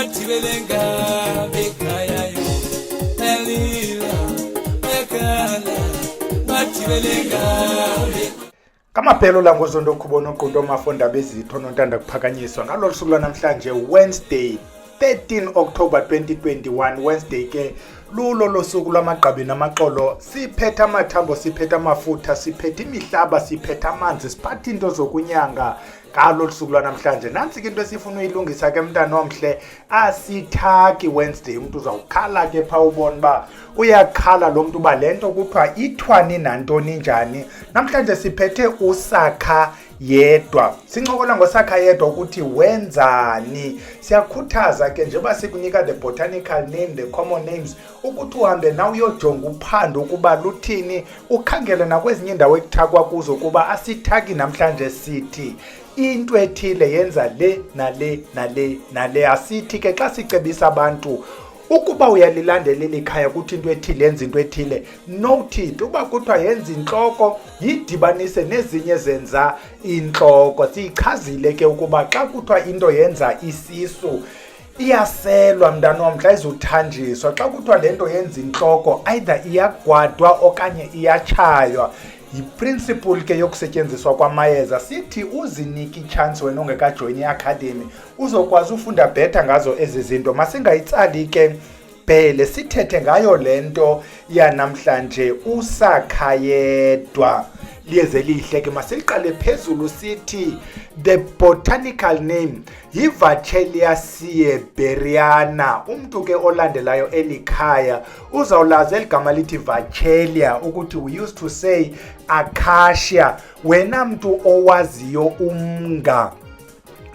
Vachellia bekayayo elila ekala Vachellia. Kamaphelo la ngozondo khubona oqondo mafunda bezitho nontanda kuphakanyiswa ngalolu suku namhlanje Wednesday 13 October 2021. Wednesday ke lulo losuku lwamagqabi namaxolo. Siphethe amathambo, siphethe amafutha, siphethe imihlaba, siphethe amanzi, siphathe into zokunyanga ngalolu suku lwanamhlanje. Nansi ke into esifuna uyilungisa ke mntana omhle, asithaki Wednesday. Umuntu uzawukhala ke pha ubona ba uyakhala lo muntu ba lento kuthiwa ithwani nantoni njani. Namhlanje siphethe uSakhayedwa. Sincokola ngoSakhayedwa ukuthi wenzani. Siyakhuthaza ke njengoba sikunika the botanical name, the common names, ukuthi uhambe na uyojonga uphando ukuba luthini, ukhangele nakwezinye indawo ekuthakwa kuzo kuba asithaki namhlanje sithi into ethile yenza le nale nale nale. Asithi ke xa sicebisa abantu ukuba uyalilandela elikhaya ukuthi into ethile yenza into ethile, note it. Uba kuthiwa yenza inhloko yidibanise nezinye zenza inhloko. Siyichazile ke ukuba xa kuthiwa into yenza isisu iyaselwa mntana omhla, izuthanjiswa. Xa kuthiwa lento yenza inhloko either iyagwadwa okanye iyatshaywa. Yi-principle ke yokusetyenziswa kwamayeza. Sithi uzinike i-chance wena ongekajoyini i-academy uzokwazi ufunda better ngazo ezi zinto. Masingayitsali ke bhele sithethe ngayo lento yanamhlanje uSakhayedwa. Liyeze lihle ke masiliqale phezulu. Sithi the botanical name yiVachellia sieberiana. Umuntu ke olandelayo elikhaya uzawulaza eligama lithi Vachellia ukuthi we used to say acacia. Wena mntu owaziyo umnga,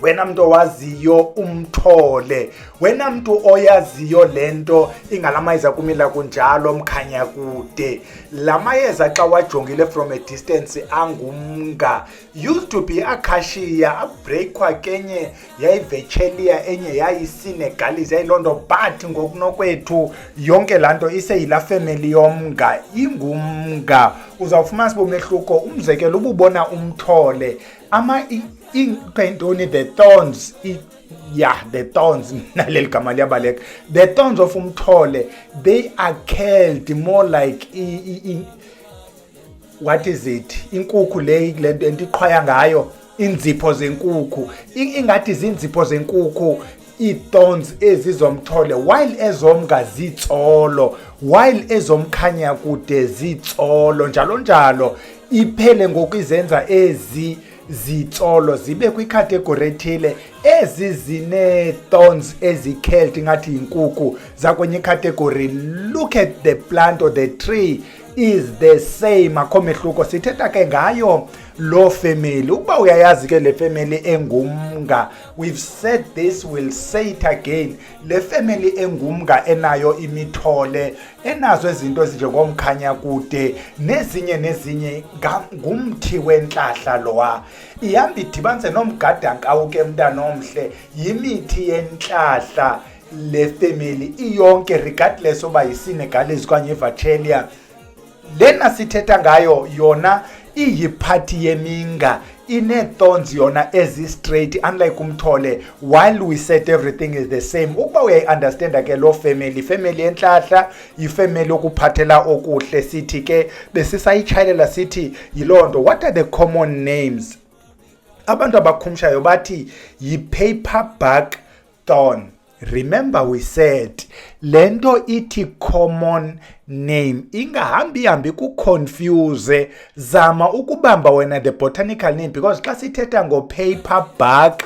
wena mntu owaziyo umthole, wena mntu oyaziyo lento ingalamayeza kumila kunjalo mkhanya kude. Lamayeza xa wajongile from a distance angumnga. Used to be acacia, abreakwa kenye yayiVachellia, enye yayisenegalese, yayilondo, but ngokunokwethu yonke lanto iseyila family yomnga, ingumnga. Uzawufumana sibomehluko. Umzekelo ububona umthole intoni, the thorns, the thorns naleli gama liyabaleka. The thorns of umthole, they are curled more like what is it, inkukhu lento entiqhwaya ngayo, inzipho zenkukhu, ingathi zinzipho zenkukhu i-thorns ezizomthole, while ezomnga zitsolo, while ezomkhanya kude zitsolo, njalo njalo. Iphele ngokuzenza ezi zitsolo zibe kwicategory ethile. Ezi zine-thorns ezi-curled ngathi inkukhu zakwenye category. Look at the plant or the tree is the same, akho mehluko. Sithetha ke ngayo lo family. Ukuba uyayazi ke le family engumnga, we've said this, we'll say it again. Le family engumnga enayo imithole, enazo izinto ezinjengomkhanya kude nezinye ngumthi wenhlahla lowa. Ihamba idibanise nomgadankawu ke mntana omhle, yimithi yenhlahla le family iyonke, regardless oba yisenegalese kanye iVachellia. Lena sithetha ngayo yona iyiphathi yeminga, ine-thorns yona ezi-straight unlike umthole, while we said everything is the same. Ukuba uyayi-understanda ke lo family yenhlahla, yifamily okuphathela okuhle. Sithi ke besisayitshayelela sithi yilonto, what are the common names? Abantu abakhumshayo bathi yi-paperback thorn. Remember we said lento iti common name ingahambi ku-confuse. Zama ukubamba wena the botanical name, because xa sithetha ngo-paperback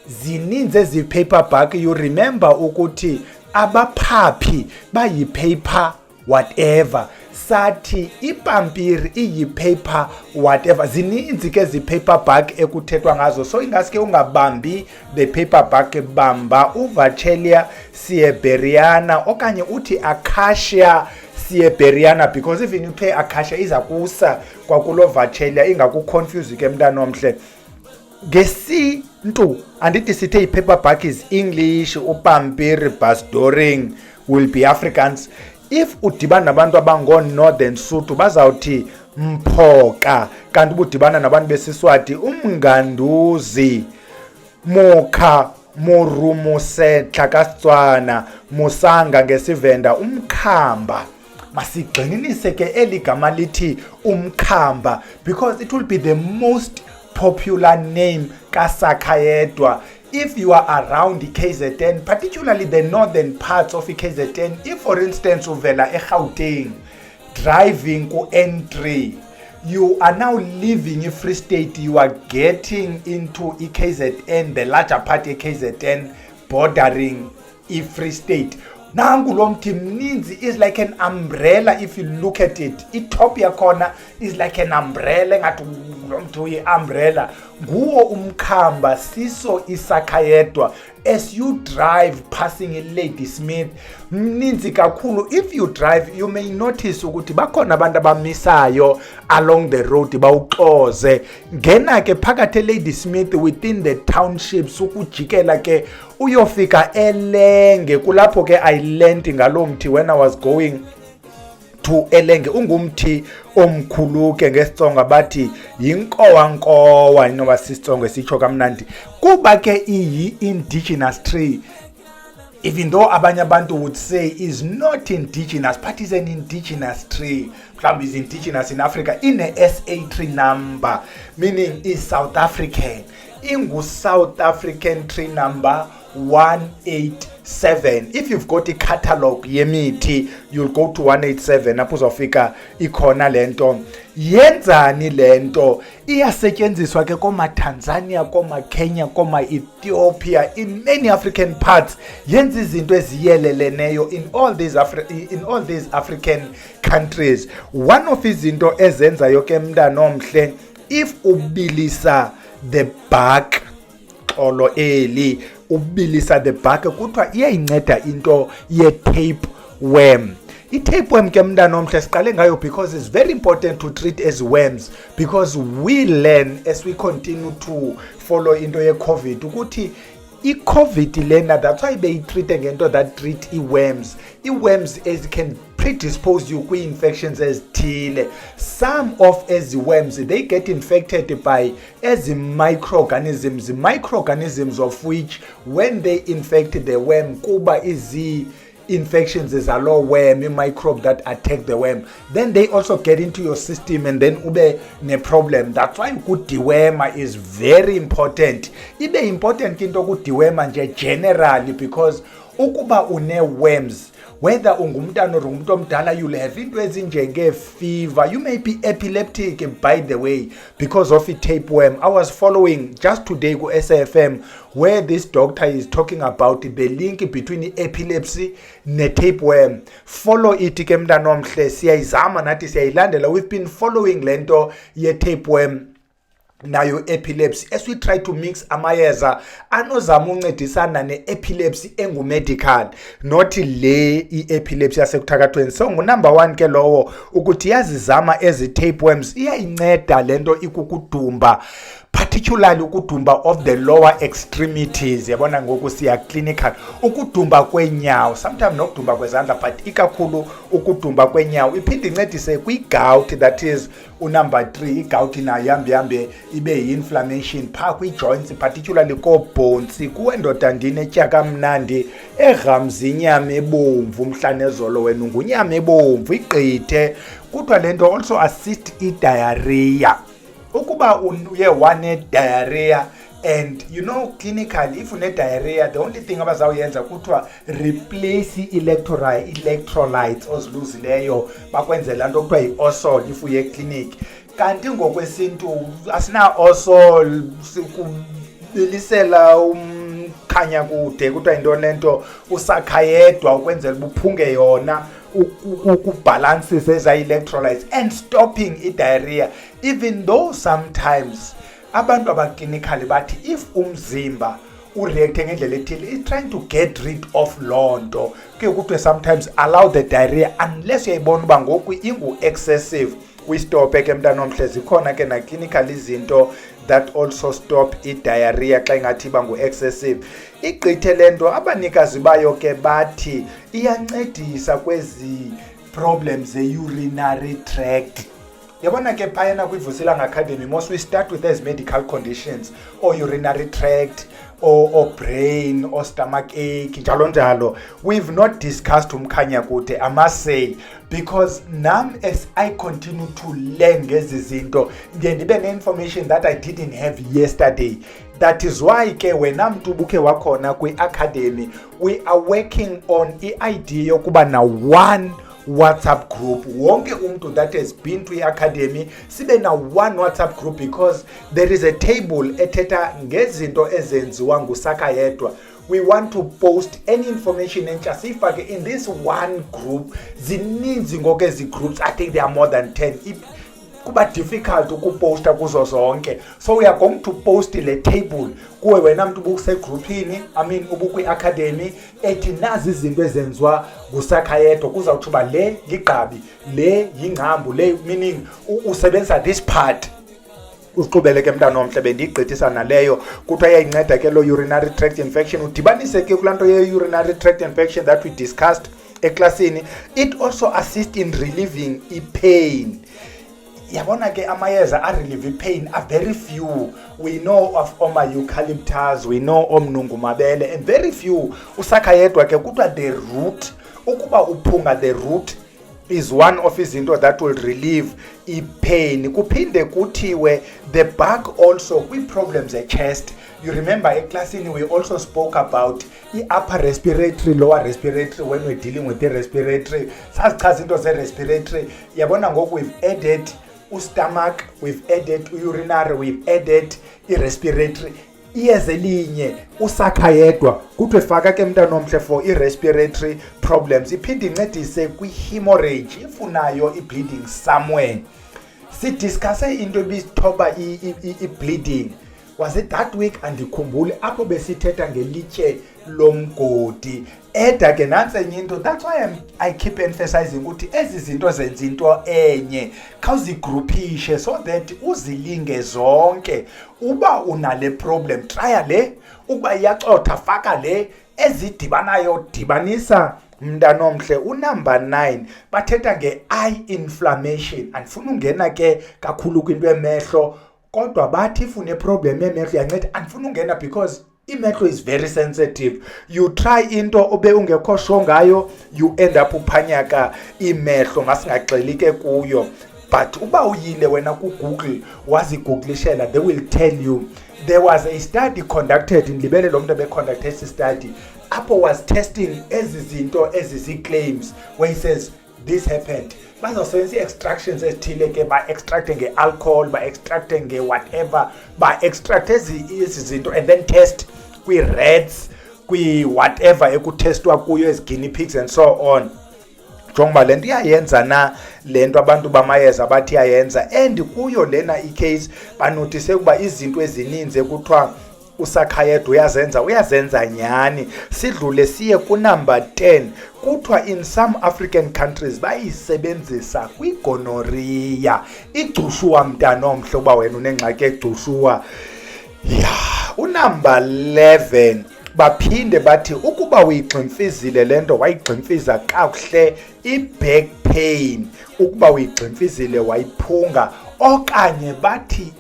zininzi ezi-paperback. You remember ukuthi abaphaphi bayi-paper whatever. Sathi ipampiri iyi-paper whatever. Zininzi ke zi-paperback ekuthethwa ngazo. So ingaske ungabambi the paperback, bamba uVachellia sieberiana okanye uthi acacia sieberiana, because even you pay acacia iza kusa kwakulo Vachellia, ingakuconfuse ke mntana omhle. Ngesintu andithi sithe i-paperback is English, upampiri basdoring will be Africans. If udibana nabantu abango-Northern Sotho bazawuthi mphoka, kanti ubudibana nabantu besiswati umnganduzi. Mokha morumuse tlakastswana musanga ngesivenda umkhamba. Masigxininise ke eligama lithi umkhamba because it will be the most popular name kaSakhayedwa. If you are around KZN, particularly the northern parts of KZN, if for instance uvela eGauteng driving ku N3, you are now leaving Free State, you are getting into KZN, the larger part of KZN bordering Free State. Nangu lo mthi mninzi is like an umbrella. If you look at it, itop yakhona is like an umbrella, ngathi lo mthi uyi-umbrella. Nguwo umkhamba, siso iSakhayedwa. As you drive passing Lady Smith, mninzi kakhulu. If you drive, you may notice ukuthi bakhona abantu abamisayo along the road bawuxoze. Ngena ke phakathi Lady Smith within the townships ukujikela ke uyofika eLenge. Kulapho ke I learned ngalo mthi when I was going to eLenge. Ungumthi omkhulu ke ngesitsonga bathi yinkowankowa inoba sisitsonga sitsho kamnandi kuba ke iyi-indigenous tree, even though abanye abantu would say is not indigenous, but is an indigenous tree. Mhlawumbe is indigenous in Africa in a SA tree number, meaning is South African. Ingu South African tree number 187. If you've got a catalog yemithi, you'll go to 187. Apho uzofika ikhona lento. Yenzani lento? Iyasetyenziswa ke koma Tanzania, koma Kenya, koma Ethiopia, in many African parts. Yenza izinto eziyeleleneyo in all these African countries. One of izinto ezenzayo ke mntana omhle, if ubilisa the bark xolo eli ubilisa the bark kuthiwa iyayinceda into ye-tapeworm. I-tapeworm ke mntana omhle siqale ngayo because it's very important to treat as worms, because we learn as we continue to follow into ye-COVID ukuthi i-COVID lena, that's why beyi-treate ngento that treat i-worms. I-worms as can predispose you kwi-infections ezithile. Some of ezi worms, they get infected by ezi microorganisms of which when they infect the worm kuba izi infections is a low worm, a microbe that attack the worm, then they also get into your system and then ube ne problem. That's why ukudiwema is very important. Ibe important into ukudiwema nje generally, because ukuba une worms, whether ungumntana or umuntu omdala, you'll have into ezinjenge fever, you may be epileptic by the way because of a tapeworm. I was following just today ku SAFM where this doctor is talking about the link between epilepsy ne tapeworm. Follow it ke mntana omhle, siyayizama nathi siyayilandela. We've been following lento ye tapeworm nayo epilepsy as we try to mix amayeza anozama uncedisana ne-epilepsy engumedical, not le i-epilepsy yasekuthakathweni. So number 1 ke lowo ukuthi yazizama ezi tapeworms iyayinceda lento ikukudumba, particularly ukudumba of the lower extremities. Yabona ngoku siya clinical, ukudumba kwenyawo, sometimes nokudumba kwezandla, but ikakhulu ukudumba kwenyawo. Iphinde incedise kwi-gout, that is number 3. I-gout nayo yambe ibe yi-inflammation phaa kwi-joints, particularly koo-bones. Kuwe ndoda ndinetya kamnandi egramza inyama ebomvu mhlanezolo, wena ngunyama ebomvu igqithe. Kuthiwa le nto also assist i-diarrhea. Ukuba uye wane diarrhea, and you know clinically if une diarrhea, the only thing abazawuyenza kuthiwa replace electrolytes oziluzileyo, bakwenzela nto kuthiwa yi-osol if uye clinic. Kanti ngokwesintu asina-osol, sikubilisela umkhanya kude, kuthiwa into lento uSakhayedwa ukwenzela ubuphunge yona ukubalances eza electrolytes and stopping i-diarrhea. Even though sometimes abantu abaklinically bathi if umzimba ureacte ngendlela ethile, is trying to get rid of loo nto, ke kuthiwe sometimes allow the diarrhea unless uyayibona uba ngoku ingu-excessive, uyistophe ke mntana omhle. Zikhona ke na-clinical izinto that also stop i-diarrhea xa ingathi iba ngu-excessive. Igqithe le nto abanikazi bayo ke bathi iyancedisa kwezi problems ze-urinary tract. Yabona ke phayana kwiVusilanga Academy most we start with as medical conditions or urinary tract or brain or stomach ache njalo njalo. We've not discussed umkhanya kude, I must say, because now as I continue to learn ngezi zinto ndibe ne-information that I didn't have yesterday. That is why ke wena mntu ubuke wakhona kwi-academy we are working on i-idea yokuba na one WhatsApp group wonke umuntu that has been to i-academy sibe na one WhatsApp group, because there is a table ethetha ngezinto ezenziwa nguSakhayedwa. We want to post any information entsha siyifake in this one group. Zininzi ngoku ezi groups, I think there are more than 10. Kuba difficult ukuposta kuzo zonke, so we are going to post le table kuwe wena mntu ubukuse-groupini, I mean ubukwi-academy, ethi nazi izinto ezenziwa nguSakhayedwa. Kuzawuthi uba le ligqabi, le yingcambu, le meaning usebenzisa this part. Usiqubele ke mntana omhle, bendiyigqithisa naleyo kuthiwa iyayinceda ke lo urinary tract infection. Udibanise ke kulaa nto ye-urinary tract infection that we discussed eklasini. It also assists in relieving i-pain. Yabona ke amayeza a-relieve pain are very few. We know of eucalyptus, we know mnungumabele, and very few. uSakhayedwa ke kuthiwa the root, ukuba uphunga the root is one of izinto that will relieve i-pain. Kuphinde kuthiwe the bark also kwi-problems chest. You remember eklasini we also spoke about upper respiratory, lower respiratory when we're dealing with the respiratory. Sazichaza into ze-respiratory. Yabona ngoku we've added stomach, we've added urinary, we've added respiratory. Iyeza elinye uSakhayedwa kuthiwe faka ke mntana omhle for i-respiratory problems. Iphinde incedise kwi-hemorrhage if unayo i-bleeding somewhere. Sidiscusse into ebisithoba i-bleeding. Was it that week? Andikhumbuli apho besithetha ngelitye lomgodi. Eda ke nantsi enye into, that's why I keep emphasizing ukuthi ezi zinto zenza into enye khawuzigroupishe so that uzilinge zonke. Uba unale problem try le, ukuba iyacotha faka le, ezidibanayo dibanisa. Mntana omhle unumber 9 bathetha nge-eye inflammation. Andifuna ungena ke kakhulu kwinto emehlo, kodwa bathi if une-problem yemehlo yanceda. Andifuna ungena because imehlo is very sensitive. You try into obe ungekho sure ngayo, you end up uphanyaka imehlo masingaxeli ke kuyo. But uba uyile wena ku-Google wazigooglishela, they will tell you. There was a study conducted, ndibele lo mntu beconducte esi study, apho was testing ezi zinto ezi-claims where he says this happened. Bazosebenzisa i-extractions ezithile ke ba-extracte nge-alcohol, ba-extracte nge-whatever, ba-extracte ezi zinto and then test kwi-rats, kwi-whatever ekutestwa kuyo ezi-guinea pigs and so on. Jonga le nto iyayenza na le nto abantu bamayeza bathi iyayenza, and kuyo lena i-case banotise ukuba izinto ezininzi ekuthiwa uSakhayedwa uyazenza nyani. Sidlule siye kunumber 10. Kuthiwa in some African countries bayisebenzisa kwi-gonorrhea. Igcushuwa mntana omhle uba wena unengxaki egcushuwa. Unumber 11 baphinde bathi ukuba uyigximfizile le nto wayigximfiza kakuhle i-back pain, ukuba uyigximfizile wayiphunga, okanye bathi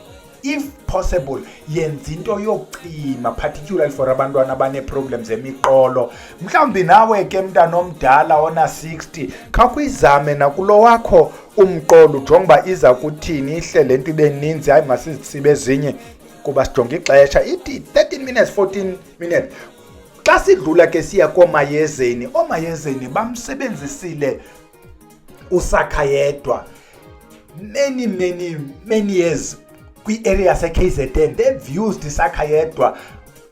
if possible yenza into yokucima, particularly for abantwana abane-problems emiqolo. Mhlawumbi nawe ke mntana omdala ona 60 khawuyizame nakulo wakho umqolo ujonge uba iza kuthini, ihle le nto ibe ninzi. Hayi masizisibe ezinye kuba sijonge ixesha ithi 13 minutes 14 minutes. Xa sidlula ke siya koomayezeni, oomayezeni bamsebenzisile uSakhayedwa many years kwi-area se-KZN. They've used uSakhayedwa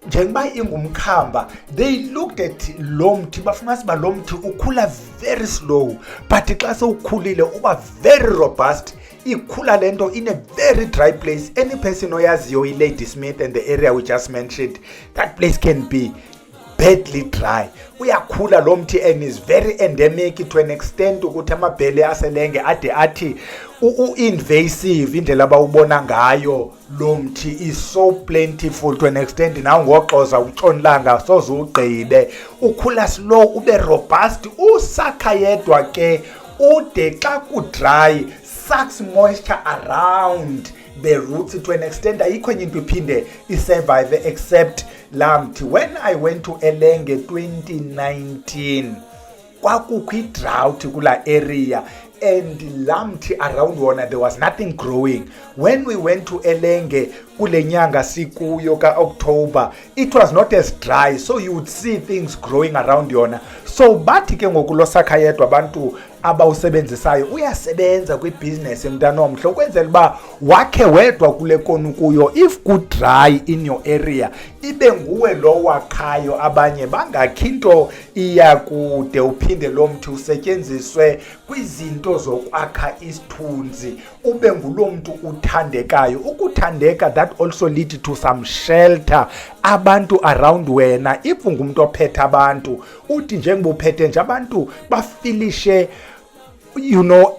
njengoba ingumkhamba. They looked at lo mthi bafumanisa uba lo mthi ukhula very slow, but xa sewukhulile uba very robust. Ikhula le nto in a very dry place. Any person oyaziyo i-Lady Smith and the area we just mentioned, that place can be badly dry. Uyakhula lo mthi and is very endemic to an extent ukuthi amabhele aseLenge ade athi u-invasive. Indlela abawubona ngayo lo mthi is so plentiful to an extent nawo ngoxoza utshonilanga soze ugqibe. Ukhula slow ube robust. uSakhayedwa ke ude xa kudry sucks moisture around the roots to an extent ayikho enye into iphinde isurvive except lamthi. When I went to Lenge 2019 kwakukho i-drought kula area and lamthi around wona there was nothing growing. When we went to Lenge kule nyanga sikuyo ka-October, it was not as dry, so you would see things growing around yona. So bathi ke ngoku lo Sakhayedwa abantu abawusebenzisayo uyasebenza kwibhizinesi mntana omhle ukwenzela uba wakhe wedwa kule konu kuyo. If ku dry in your area ibe nguwe lo wakhayo, abanye bangakhi into iya kude, uphinde lo mthi usetyenziswe kwizinto zokwakha isithunzi, ube ngulo mntu uthandekayo. Ukuthandeka that also lead to some shelter abantu around wena. If ungumntu ophethe abantu uthi njengoba uphethe nje abantu bafilishe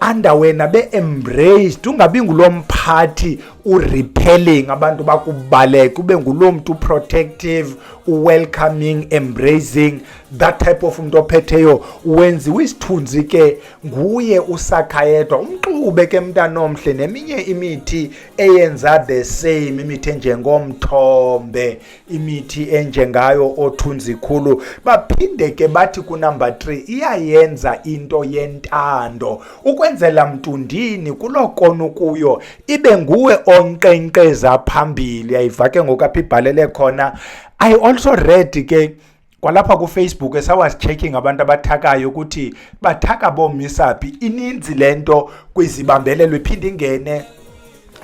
under wena be-embraced, ungabi ngulo mphathi u-repelling abantu bakubaleka, ube ngulo mntu protective, welcoming, embracing, that type of mntu ophetheyo. Wenziwe isithunzi ke nguye uSakhayedwa. Umxube ke mntana omhle neminye imithi eyenza the same, imithi enjengomthombe, imithi enjengayo othunzi khulu. Baphinde ke bathi ku number 3 iyayenza into yentando, ukwenzela mntundini kulo konu kuyo ibe nguwe onqenqeza phambili. Yayiva ke ngokaphi ibhalele khona. I also read ke kwalapha ku Facebook as I was checking abantu abathakayo ukuthi bathaka bomisaphi. Ininzi lento kwizibambelelo iphinde ingene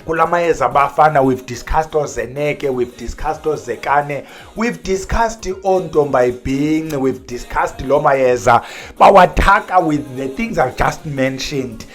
kulamayeza abafana. We've discussed ozeneke, we've discussed ozekane, we've discussed ontombayibhinqi, we've discussed lo mayeza bawathaka with the things I've just mentioned.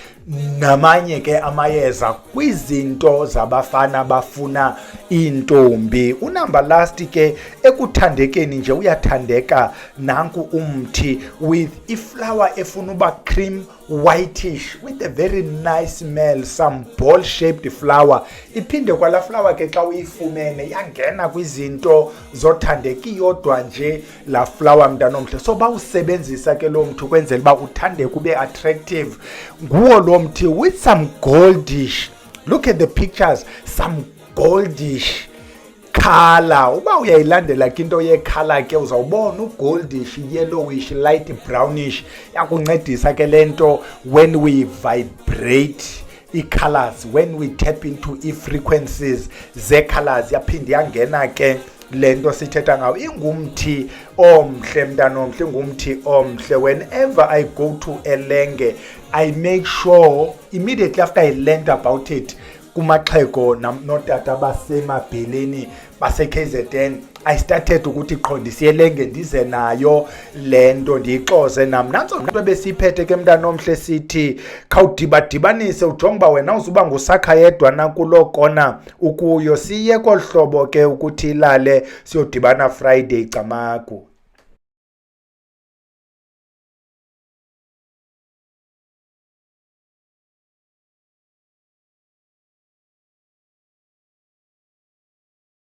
Namanye ke amayeza kwizinto zabafana bafuna intombi. Unumber last ke ekuthandekeni nje uyathandeka nanku umthi with iflower efuna uba cream whitish with a very nice smell, some ball shaped flower. Iphinde kwala flower ke xa uyifumene yangena kwizinto zothandeka iyodwa nje la flower mntana omhle. So bawusebenzisa ke lo mthi kwenzela uba uthandeke ube attractive. Nguwo lo mthi with some goldish, look at the pictures, some goldish color. Uba uyayilandela ke into ye-color ke uzawubona u-goldish, yellowish, light brownish. Yakuncedisa ke lento when we vibrate i-colors, when we tap into i-frequencies ze-colors, yaphinde yangena ke lento sithetha ngayo. Ingumthi omhle mntana omhle, ingumthi omhle. Whenever I go to Lenge, I make sure immediately after I learned about it kumaxhego notata basemabheleni base-KZN, I started ukuthi qhondisa eLenge ndize nayo lento ndiyixoze nam. Nanso into ebesiphethe ke mntana omhle sithi khawudibadibanise ujonge uba wena uzuba nguSakhayedwa nakulo kona ukuyo. Siye kolu hlobo ke ukuthi ilale siyodibana Friday camagu.